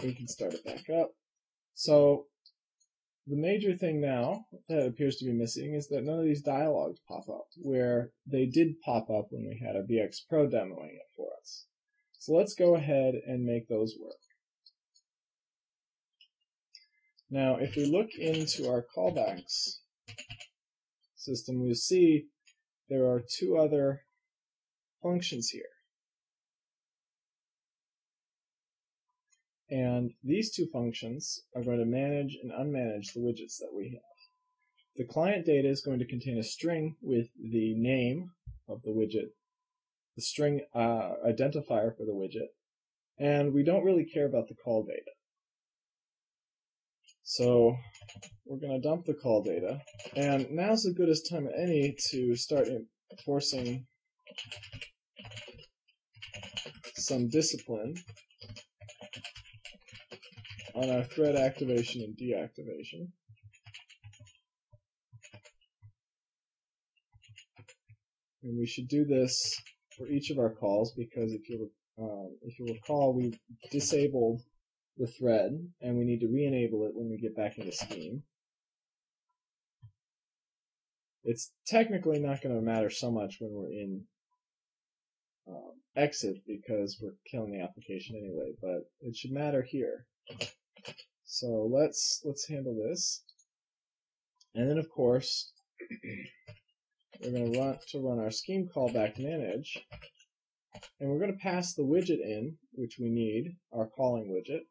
we can start it back up. So the major thing now that appears to be missing is that none of these dialogues pop up, where they did pop up when we had a VX Pro demoing it for us. So let's go ahead and make those work. Now, if we look into our callbacks system, we'll see there are two other functions here. And these two functions are going to manage and unmanage the widgets that we have. The client data is going to contain a string with the name of the widget, the string identifier for the widget, and we don't really care about the call data. So we're going to dump the call data, and now's as good as time as any to start enforcing some discipline on our thread activation and deactivation. And we should do this for each of our calls because if you recall, we disabled the thread and we need to re-enable it when we get back into Scheme. It's technically not going to matter so much when we're in exit because we're killing the application anyway, but it should matter here. So let's handle this, and then of course we're going to run our scheme callback manage, and we're going to pass the widget in, which we need, our calling widget,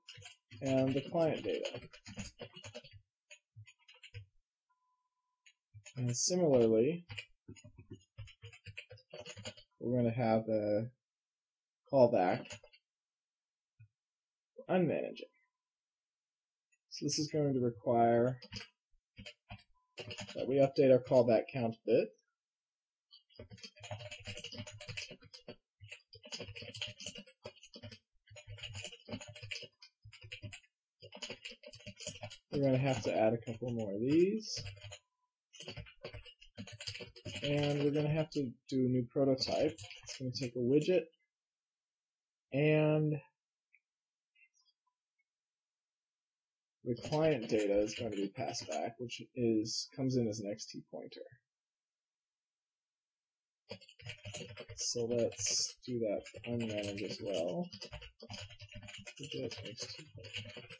and the client data. And similarly, we're going to have a callback for unmanaging. So this is going to require that we update our callback count bit. We're going to have to add a couple more of these. And we're going to have to do a new prototype. It's going to take a widget and the client data is going to be passed back, which comes in as an XT pointer. So let's do that for unmanage as well. Widget XT pointer.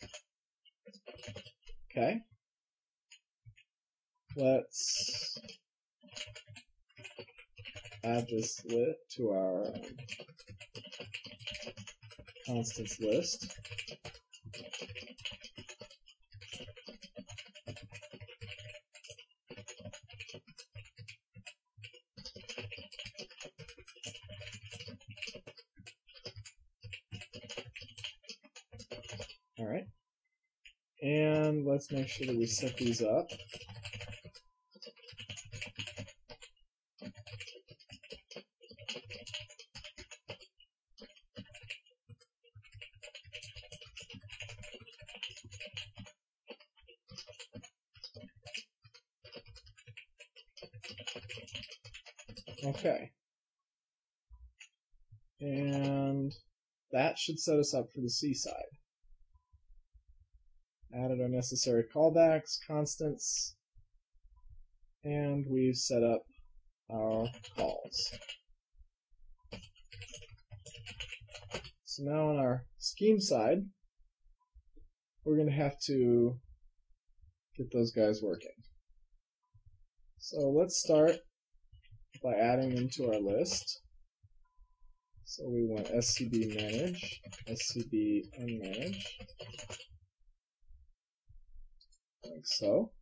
Okay. Let's add this to our constants list. All right. And let's make sure that we set these up. Okay. And that should set us up for the C side. Added our necessary callbacks, constants, and we've set up our calls. So now on our scheme side, we're going to have to get those guys working. So let's start by adding them to our list. So we want SCB manage, SCB unmanage, like so.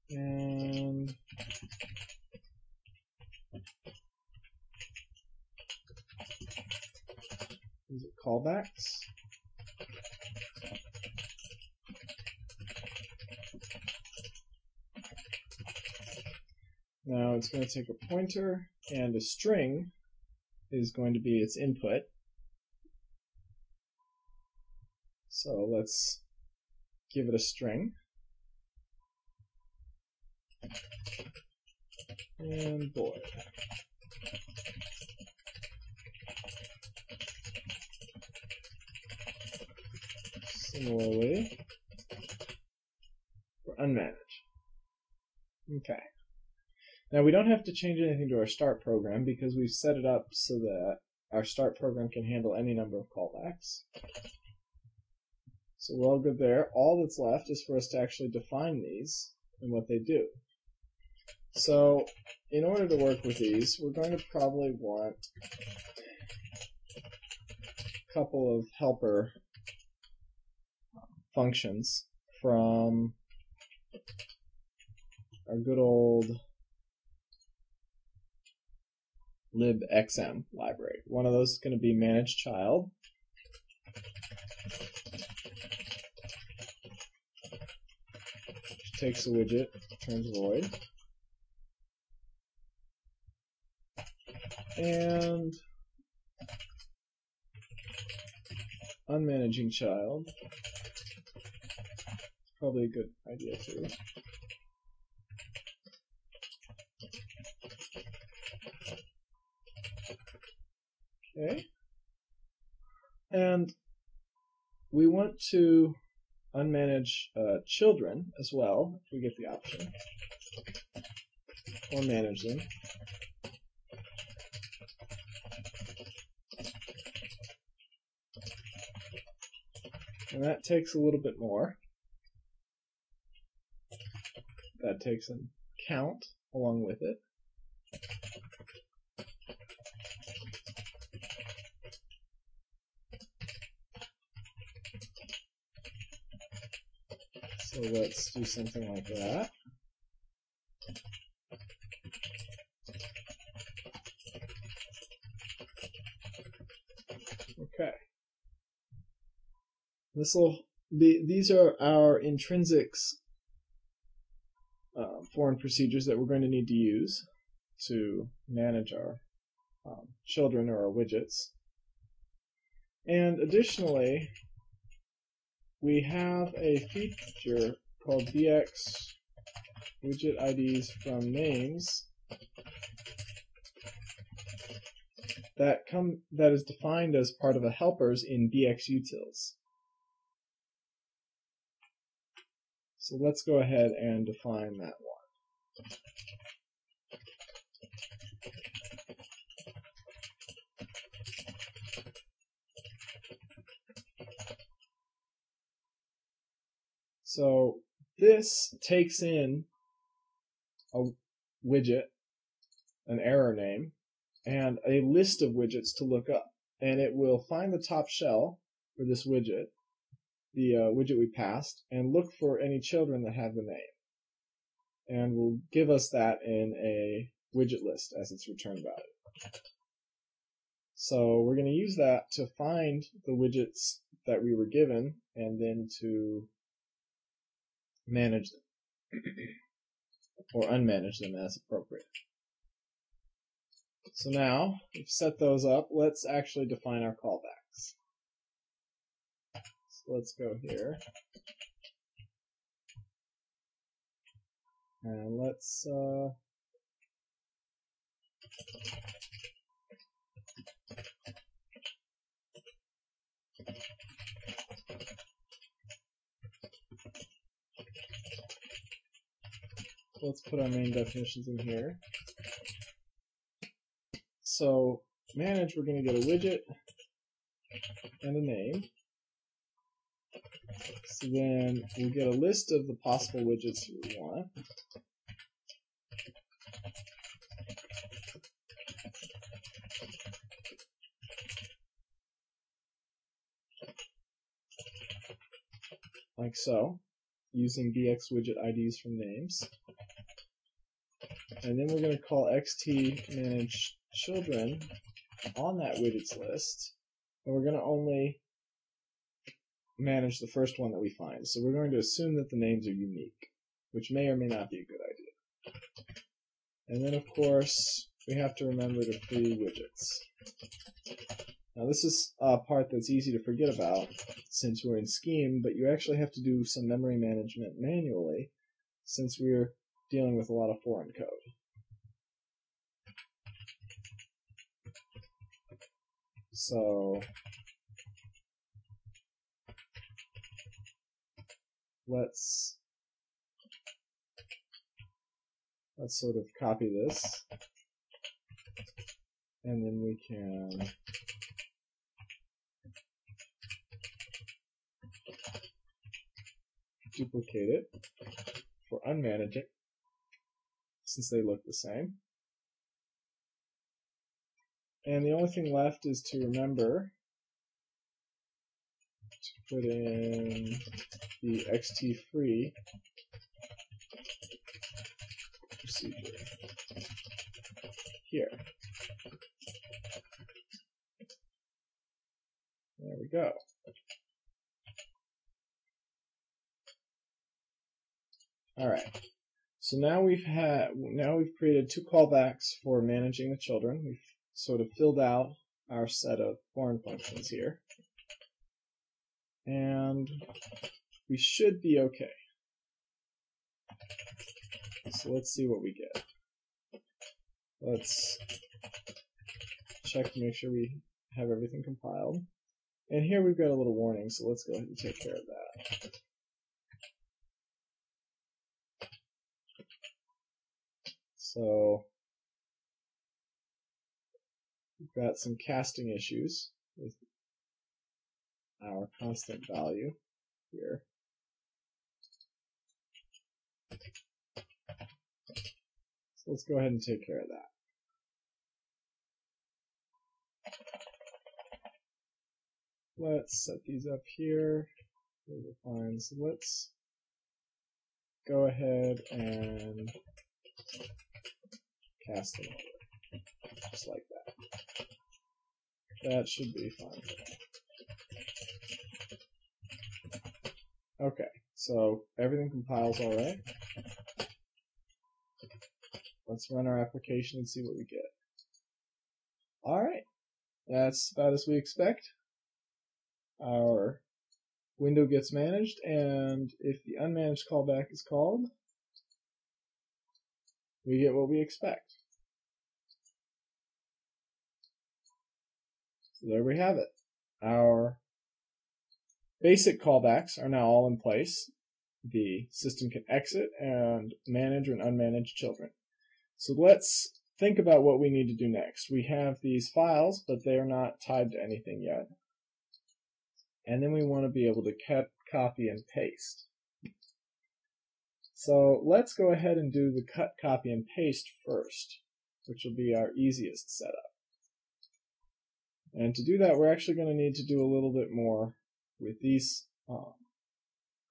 And these are callbacks. Now it's going to take a pointer, and a string is going to be its input. So let's give it a string. And boy. Similarly, for unmanage. Okay. Now we don't have to change anything to our start program because we've set it up so that our start program can handle any number of callbacks. So we're all good there. All that's left is for us to actually define these and what they do. So in order to work with these, we're going to probably want a couple of helper functions from our good old libxm library. One of those is going to be manage child. Which takes a widget, returns void. And unmanaging child. Probably a good idea too. Okay. And we want to unmanage children as well, if we get the option, or manage them. And that takes a little bit more. That takes a count along with it. So let's do something like that. Okay. These are our intrinsics foreign procedures that we're going to need to use to manage our children or our widgets. And additionally, we have a feature called bx widget IDs from names that is defined as part of a helpers in bx utils. So let's go ahead and define that one. So this takes in a widget, an error name, and a list of widgets to look up. And it will find the top shell for this widget, the widget we passed, and look for any children that have the name. And will give us that in a widget list as its return value. So we're going to use that to find the widgets that we were given and then to manage them or unmanage them as appropriate. So now we've set those up. Let's actually define our callbacks. So let's go here and let's put our main definitions in here. So manage, we're going to get a widget and a name. So then we get a list of the possible widgets we want. Like so, using bx widget IDs from names. And then we're going to call xt manage children on that widgets list, and we're going to only manage the first one that we find. So we're going to assume that the names are unique, which may or may not be a good idea. And then, of course, we have to remember to free widgets. Now this is a part that's easy to forget about since we're in Scheme, but you actually have to do some memory management manually since we're dealing with a lot of foreign code. So let's sort of copy this, and then we can duplicate it for unmanaging, since they look the same. And the only thing left is to remember to put in the xt-free procedure here. There we go. All right. So now we've created 2 callbacks for managing the children. We've sort of filled out our set of foreign functions here. And we should be okay. So let's see what we get. Let's check to make sure we have everything compiled. And here we've got a little warning, so let's go ahead and take care of that. So we've got some casting issues with our constant value here. So let's go ahead and take care of that. Let's set these up here. Those are fine. So let's go ahead and cast them over, just like that. That should be fine. Okay, so everything compiles all right. Let's run our application and see what we get. All right, that's about as we expect. Our window gets managed, and if the unmanaged callback is called, we get what we expect. So there we have it. Our basic callbacks are now all in place. The system can exit and manage and unmanage children. So let's think about what we need to do next. We have these files, but they are not tied to anything yet. And then we want to be able to cut, copy, and paste. So let's go ahead and do the cut, copy, and paste first, which will be our easiest setup. And to do that, we're actually going to need to do a little bit more with these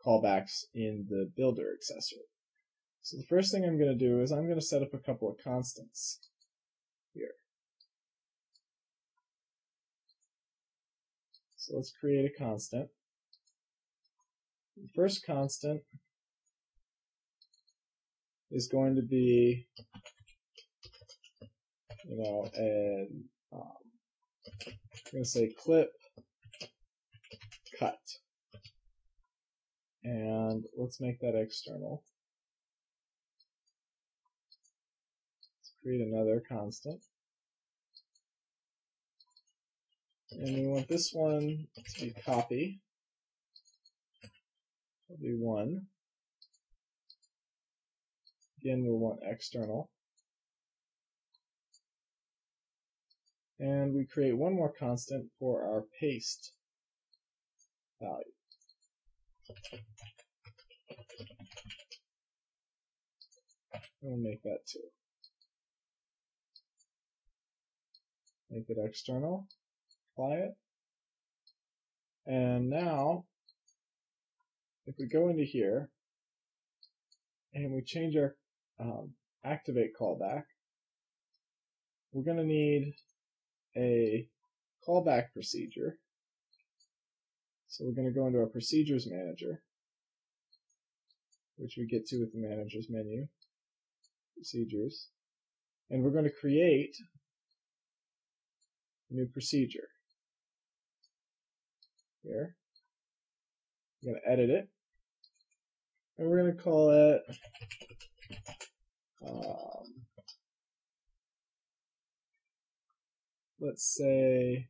callbacks in the builder accessory. So the first thing I'm going to do is I'm going to set up a couple of constants here. So let's create a constant. The first constant is going to be, I'm going to say clip cut. And let's make that external. Let's create another constant. And we want this one to be copy. That'll be 1. Again, we'll want external. And we create one more constant for our paste value. We'll make that 2. Make it external. Apply it. And now, if we go into here and we change our activate callback, we're going to need a callback procedure. So we're going to go into our procedures manager, which we get to with the manager's menu, procedures, and we're going to create a new procedure. Here. We're going to edit it, and we're going to call it let's say